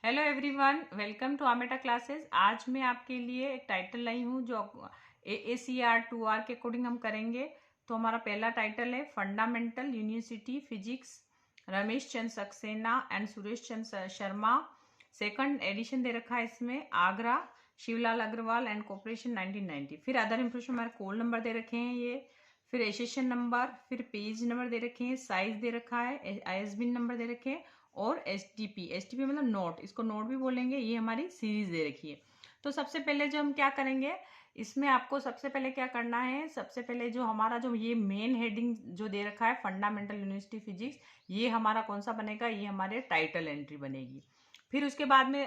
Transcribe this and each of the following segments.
Hello everyone, welcome to Ameta classes. आज मैं आपके लिए एक टाइटल लाई हूँ जो AACR 2R के अकॉर्डिंग हम करेंगे। तो हमारा पहला टाइटल है fundamental university physics, Ramesh Chandra Saxena and Suresh Chandra Sharma. Second edition दे रखा है इसमें आगरा, शिवलाल अग्रवाल एंड कॉर्पोरेशन 1990। फिर अदर इंफॉर्मेशन हमारे कोड नंबर दे रखे हैं ये, फिर एसेशन नंबर, फिर पेज नंबर दे रखे हैं, साइज दे रखा है, ISBN नंबर दे रखे हैं और एसटीपी मतलब नोट, इसको नोट भी बोलेंगे। ये हमारी सीरीज दे रखी है। तो सबसे पहले जो हम क्या करेंगे, इसमें आपको सबसे पहले क्या करना है, सबसे पहले जो हमारा जो ये मेन हेडिंग जो दे रखा है फंडामेंटल यूनिवर्सिटी फिजिक्स, ये हमारा कौन सा बनेगा, ये हमारे टाइटल एंट्री बनेगी। फिर उसके बाद में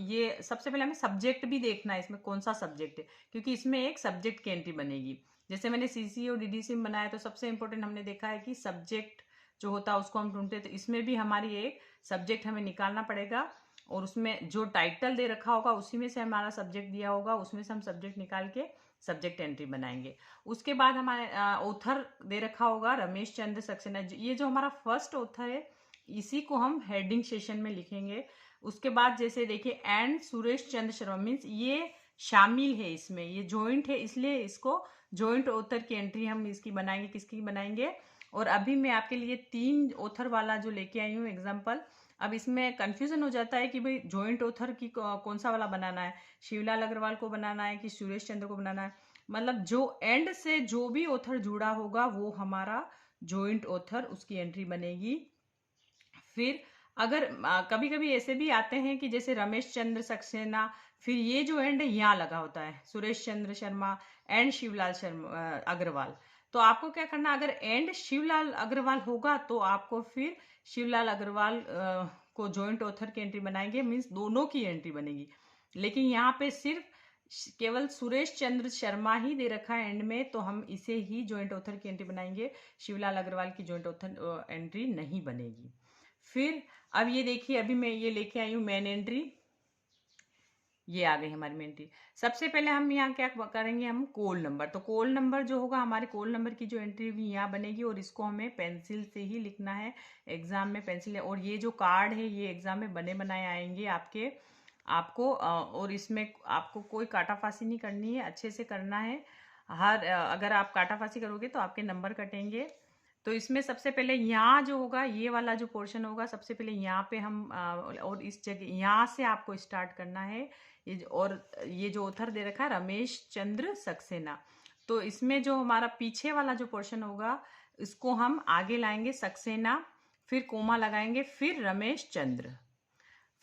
ये सबसे पहले हमें सब्जेक्ट भी देखना है, इसमें कौन सा सब्जेक्ट है, क्योंकि इसमें एक सब्जेक्ट की एंट्री बनेगी। जैसे मैंने सीसी और डीडीसी में बनाया, तो सबसे इंपॉर्टेंट हमने देखा है कि सब्जेक्ट जो होता है उसको हम ढूंढते हैं। तो इसमें भी हमारी एक सब्जेक्ट हमें निकालना पड़ेगा और उसमें जो टाइटल दे रखा होगा उसी में से हमारा सब्जेक्ट दिया होगा, उसमें से हम सब्जेक्ट निकाल के सब्जेक्ट एंट्री बनाएंगे। उसके बाद हमारे ऑथर दे रखा होगा रमेश चंद्र सक्सेना, ये जो हमारा फर्स्ट ऑथर है, इसी को हम हेडिंग सेशन में लिखेंगे। उसके बाद जैसे देखिए एंड सुरेश चंद्र शर्मा, मीन्स ये शामिल है इसमें, ये जॉइंट है, इसलिए इसको जॉइंट ऑथर की एंट्री हम इसकी बनाएंगे। किसकी बनाएंगे? और अभी मैं आपके लिए 3 ऑथर वाला जो लेके आई हूँ एग्जाम्पल। अब इसमें कंफ्यूजन हो जाता है कि भाई जॉइंट ऑथर की कौन सा वाला बनाना है, शिवलाल अग्रवाल को बनाना है कि सुरेश चंद्र को बनाना है। मतलब जो एंड से जो भी ऑथर जुड़ा होगा वो हमारा जॉइंट ऑथर, उसकी एंट्री बनेगी। फिर अगर कभी कभी ऐसे भी आते हैं कि जैसे रमेश चंद्र सक्सेना, फिर ये जो एंड है यहाँ लगा होता है सुरेश चंद्र शर्मा एंड शिवलाल शर्मा अग्रवाल। तो आपको क्या करना, अगर एंड शिवलाल अग्रवाल होगा तो आपको फिर शिवलाल अग्रवाल को जॉइंट ऑथर की एंट्री बनाएंगे, मीन्स दोनों की एंट्री बनेगी। लेकिन यहाँ पे सिर्फ केवल सुरेश चंद्र शर्मा ही दे रखा है एंड में, तो हम इसे ही जॉइंट ऑथर की एंट्री बनाएंगे, शिवलाल अग्रवाल की जॉइंट ऑथर एंट्री नहीं बनेगी। फिर अब ये देखिए, अभी मैं ये लेके आई हूँ मेन एंट्री, ये आ गई हमारी मेन एंट्री। सबसे पहले हम यहाँ क्या करेंगे, हम कोल नंबर, तो कोल नंबर जो होगा हमारे कोल नंबर की जो एंट्री भी यहाँ बनेगी, और इसको हमें पेंसिल से ही लिखना है। एग्जाम में पेंसिल है, और ये जो कार्ड है ये एग्जाम में बने बनाए आएंगे आपके, आपको और इसमें आपको कोई काटाफासी नहीं करनी है, अच्छे से करना है। अगर आप काटाफासी करोगे तो आपके नंबर कटेंगे। तो इसमें सबसे पहले यहाँ जो होगा, ये वाला जो पोर्शन होगा, सबसे पहले यहाँ पे हम और इस जगह यहाँ से आपको स्टार्ट करना है। और ये जो ऑथर दे रखा है रमेश चंद्र सक्सेना, तो इसमें जो हमारा पीछे वाला जो पोर्शन होगा इसको हम आगे लाएंगे सक्सेना, फिर कोमा लगाएंगे, फिर रमेश चंद्र।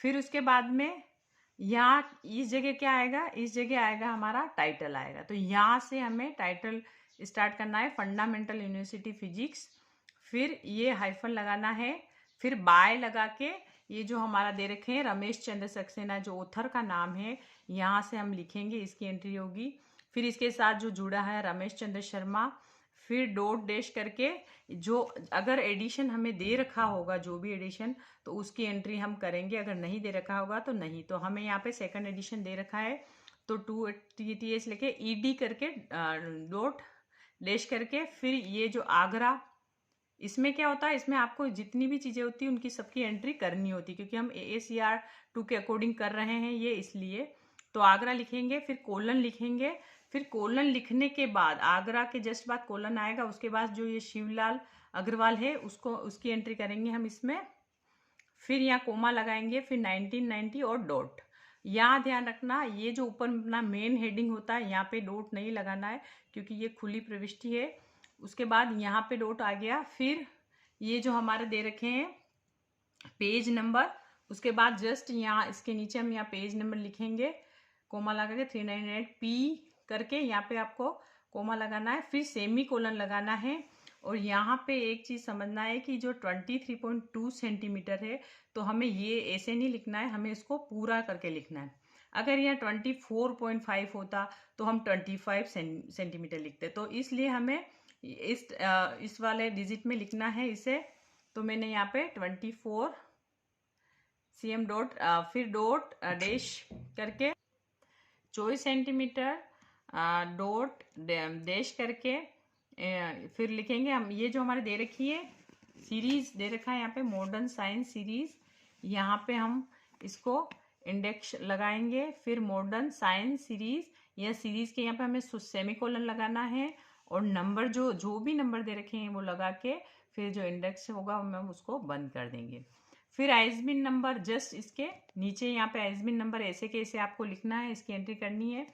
फिर उसके बाद में यहाँ इस जगह क्या आएगा, इस जगह आएगा हमारा टाइटल आएगा। तो यहाँ से हमें टाइटल स्टार्ट करना है, फंडामेंटल यूनिवर्सिटी फिजिक्स, फिर ये हाइफन लगाना है, फिर बाय लगा के ये जो हमारा दे रखे हैं रमेश चंद्र सक्सेना जो ऑथर का नाम है, यहाँ से हम लिखेंगे, इसकी एंट्री होगी। फिर इसके साथ जो जुड़ा है रमेश चंद्र शर्मा, फिर डॉट डैश करके जो अगर एडिशन हमें दे रखा होगा, जो भी एडिशन, तो उसकी एंट्री हम करेंगे। अगर नहीं दे रखा होगा तो नहीं। तो हमें यहाँ पे सेकंड एडिशन दे रखा है, तो 2TTH लेके ED करके डॉट डैश करके, फिर ये जो आगरा, इसमें क्या होता है, इसमें आपको जितनी भी चीज़ें होती हैं उनकी सबकी एंट्री करनी होती है, क्योंकि हम AACR 2 के अकॉर्डिंग कर रहे हैं ये, इसलिए। तो आगरा लिखेंगे, फिर कोलन लिखेंगे, फिर कोलन लिखने के बाद आगरा के जस्ट बाद कोलन आएगा, उसके बाद जो ये शिवलाल अग्रवाल है उसको, उसकी एंट्री करेंगे हम इसमें। फिर यहाँ कोमा लगाएंगे, फिर 1990 और डॉट। यहाँ ध्यान रखना, ये जो ऊपर अपना मेन हेडिंग होता है यहाँ पे डॉट नहीं लगाना है, क्योंकि ये खुली प्रविष्टि है। उसके बाद यहाँ पे डॉट आ गया, फिर ये जो हमारे दे रखे हैं पेज नंबर, उसके बाद जस्ट यहाँ इसके नीचे हम यहाँ पेज नंबर लिखेंगे, कोमा लगा के 398P करके यहाँ पे आपको कोमा लगाना है, फिर सेमी कोलन लगाना है। और यहाँ पे एक चीज़ समझना है कि जो 23.2 सेंटीमीटर है, तो हमें ये ऐसे नहीं लिखना है, हमें इसको पूरा करके लिखना है। अगर यहाँ 24.5 होता तो हम 25 सेंटीमीटर लिखते, तो इसलिए हमें इस वाले डिजिट में लिखना है इसे। तो मैंने यहाँ पे 24 cm डॉट, फिर डॉट डैश करके 24 सेंटीमीटर डॉट डैश करके फिर लिखेंगे हम। ये जो हमारे दे रखी है सीरीज दे रखा है यहाँ पे, मॉडर्न साइंस सीरीज, यहाँ पे हम इसको इंडेक्स लगाएंगे। फिर मॉडर्न साइंस सीरीज, या सीरीज के यहाँ पे हमें सेमीकोलन लगाना है और नंबर जो भी नंबर दे रखे हैं वो लगा के फिर जो इंडेक्स होगा हम उसको बंद कर देंगे। फिर आइसबिन नंबर जस्ट इसके नीचे यहाँ पे आइसबिन नंबर ऐसे के ऐसे आपको लिखना है, इसकी एंट्री करनी है।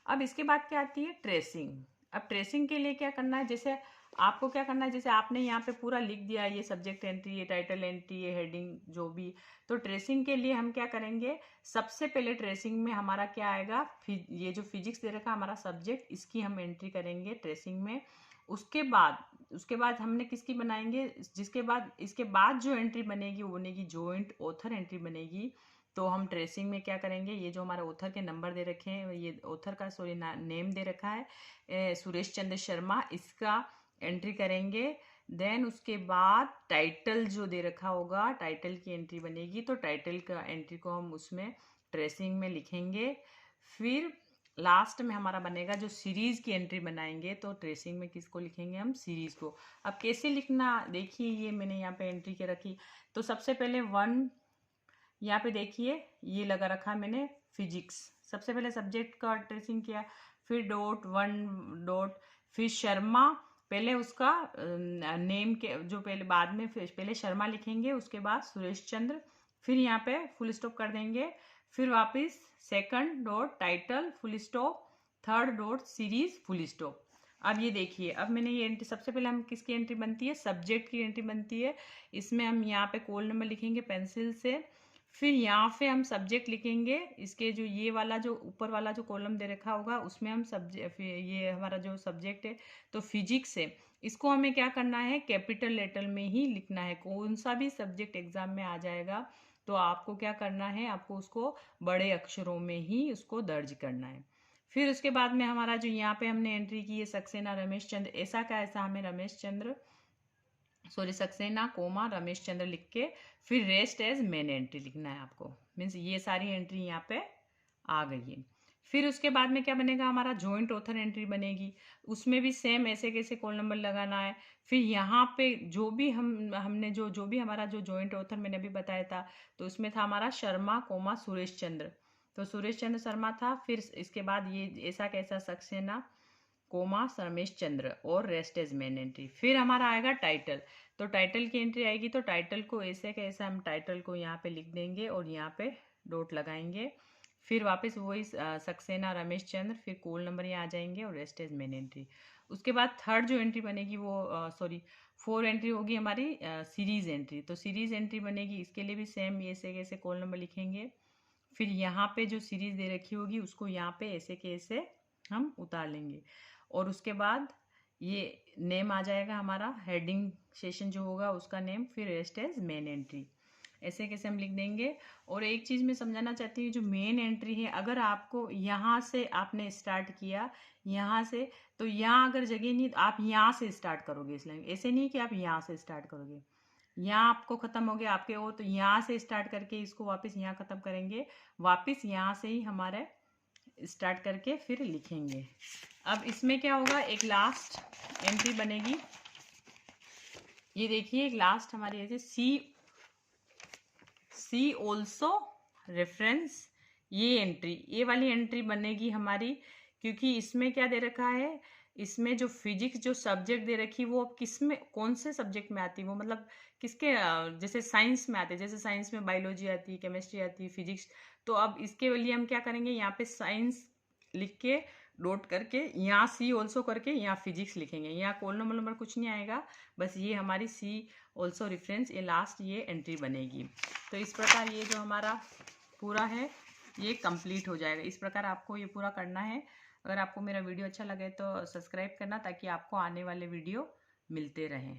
अब इसके बाद क्या आती है ट्रेसिंग। अब ट्रेसिंग के लिए क्या करना है, जैसे आपको क्या करना है, जैसे आपने यहाँ पे पूरा लिख दिया ये सब्जेक्ट एंट्री, ये टाइटल एंट्री, ये हेडिंग जो भी, तो ट्रेसिंग के लिए हम क्या करेंगे, सबसे पहले ट्रेसिंग में हमारा क्या आएगा, ये जो फिजिक्स दे रखा हमारा सब्जेक्ट, इसकी हम एंट्री करेंगे ट्रेसिंग में। उसके बाद हमने किसकी बनाएंगे, जिसके बाद इसके बाद जो एंट्री बनेगी वो बनेगी जॉइंट ऑथर एंट्री बनेगी। तो हम ट्रेसिंग में क्या करेंगे, ये जो हमारे ऑथर के नंबर दे रखे हैं, ये ऑथर का नेम दे रखा है सुरेश चंद्र शर्मा, इसका एंट्री करेंगे। देन उसके बाद टाइटल जो दे रखा होगा, टाइटल की एंट्री बनेगी, तो टाइटल का एंट्री को हम उसमें ट्रेसिंग में लिखेंगे। फिर लास्ट में हमारा बनेगा जो सीरीज की एंट्री बनाएंगे, तो ट्रेसिंग में किसको लिखेंगे हम, सीरीज को। अब कैसे लिखना, देखिए ये मैंने यहाँ पे एंट्री के रखी। तो सबसे पहले 1, यहाँ पे देखिए ये लगा रखा मैंने फिजिक्स, सबसे पहले सब्जेक्ट का ट्रेसिंग किया। फिर डॉट 1 डॉट, फिर शर्मा, पहले उसका नेम के जो पहले बाद में पहले शर्मा लिखेंगे, उसके बाद सुरेश चंद्र, फिर यहाँ पे फुल स्टॉप कर देंगे। फिर वापस second dot title full stop, third dot series full stop. अब ये देखिए, अब मैंने ये एंट्री, सबसे पहले हम किसकी एंट्री बनती है, सब्जेक्ट की एंट्री बनती है। इसमें हम यहाँ पे कॉल नंबर लिखेंगे पेंसिल से। फिर यहाँ पे हम सब्जेक्ट लिखेंगे, इसके जो ये वाला जो ऊपर वाला जो कॉलम दे रखा होगा उसमें हम सब्जेक्ट, ये हमारा जो सब्जेक्ट है तो फिजिक्स है, इसको हमें क्या करना है, कैपिटल लेटर में ही लिखना है। कौन सा भी सब्जेक्ट एग्जाम में आ जाएगा तो आपको क्या करना है, आपको उसको बड़े अक्षरों में ही उसको दर्ज करना है। फिर उसके बाद में हमारा जो यहाँ पे हमने एंट्री की है सक्सेना रमेश चंद्र, ऐसा का ऐसा हमें सक्सेना कोमा रमेश चंद्र लिख के फिर रेस्ट एज मेन एंट्री लिखना है आपको। मीन्स ये सारी एंट्री यहाँ पे आ गई है। फिर उसके बाद में क्या बनेगा, हमारा जॉइंट ऑथर एंट्री बनेगी, उसमें भी सेम ऐसे कैसे कॉल नंबर लगाना है। फिर यहाँ पे जो भी हमने जो भी हमारा जो जॉइंट ऑथर मैंने अभी बताया था, तो उसमें था हमारा शर्मा कोमा सुरेश चंद्र, तो सुरेश चंद्र शर्मा था। फिर इसके बाद ये ऐसा कैसा सक्सेना कोमा रमेश चंद्र और रेस्ट एज मेन एंट्री। फिर हमारा आएगा टाइटल, तो टाइटल की एंट्री आएगी, तो टाइटल को ऐसे कैसे हम टाइटल को यहाँ पे लिख देंगे और यहाँ पे डॉट लगाएंगे। फिर वापस वही सक्सेना रमेश चंद्र, फिर कॉल नंबर यहाँ आ जाएंगे और रेस्ट एज मेन एंट्री। उसके बाद थर्ड जो एंट्री बनेगी वो 4 एंट्री होगी हमारी सीरीज एंट्री। तो सीरीज एंट्री बनेगी, इसके लिए भी सेम ऐसे कैसे कॉल नंबर लिखेंगे। फिर यहाँ पे जो सीरीज दे रखी होगी उसको यहाँ पे ऐसे कैसे हम उतार लेंगे, और उसके बाद ये नेम आ जाएगा हमारा, हेडिंग सेशन जो होगा उसका नेम, फिर रेस्ट एज मेन एंट्री, ऐसे कैसे हम लिख देंगे। और एक चीज़ मैं समझाना चाहती हूँ, जो मेन एंट्री है, अगर आपको यहाँ से आपने स्टार्ट किया यहाँ से, तो यहाँ अगर जगह नहीं तो आप यहाँ से स्टार्ट करोगे इस लाइन, ऐसे नहीं कि आप यहाँ से स्टार्ट करोगे, यहाँ आपको ख़त्म हो गया आपके वो, तो यहाँ से स्टार्ट करके इसको वापस यहाँ ख़त्म करेंगे, वापस यहाँ से ही हमारे स्टार्ट करके फिर लिखेंगे। अब इसमें क्या होगा, एक लास्ट एंट्री बनेगी, ये देखिए एक लास्ट हमारी ऐसे सी ऑल्सो रेफरेंस, ये एंट्री, ये वाली एंट्री बनेगी हमारी, क्योंकि इसमें क्या दे रखा है, इसमें जो फिजिक्स जो सब्जेक्ट दे रखी वो अब किस में, कौन से सब्जेक्ट में आती है वो, मतलब किसके, जैसे साइंस में आते हैं, जैसे साइंस में बायोलॉजी आती है, केमिस्ट्री आती है, फिजिक्स। तो अब इसके लिए हम क्या करेंगे, यहाँ पे साइंस लिख के डॉट करके यहाँ सी ऑल्सो करके यहाँ फिजिक्स लिखेंगे, यहाँ कॉल नंबर कुछ नहीं आएगा, बस ये हमारी सी ऑल्सो रेफरेंस, ये लास्ट ये एंट्री बनेगी। तो इस प्रकार ये जो हमारा पूरा है ये कंप्लीट हो जाएगा। इस प्रकार आपको ये पूरा करना है। अगर आपको मेरा वीडियो अच्छा लगे तो सब्सक्राइब करना, ताकि आपको आने वाले वीडियो मिलते रहें।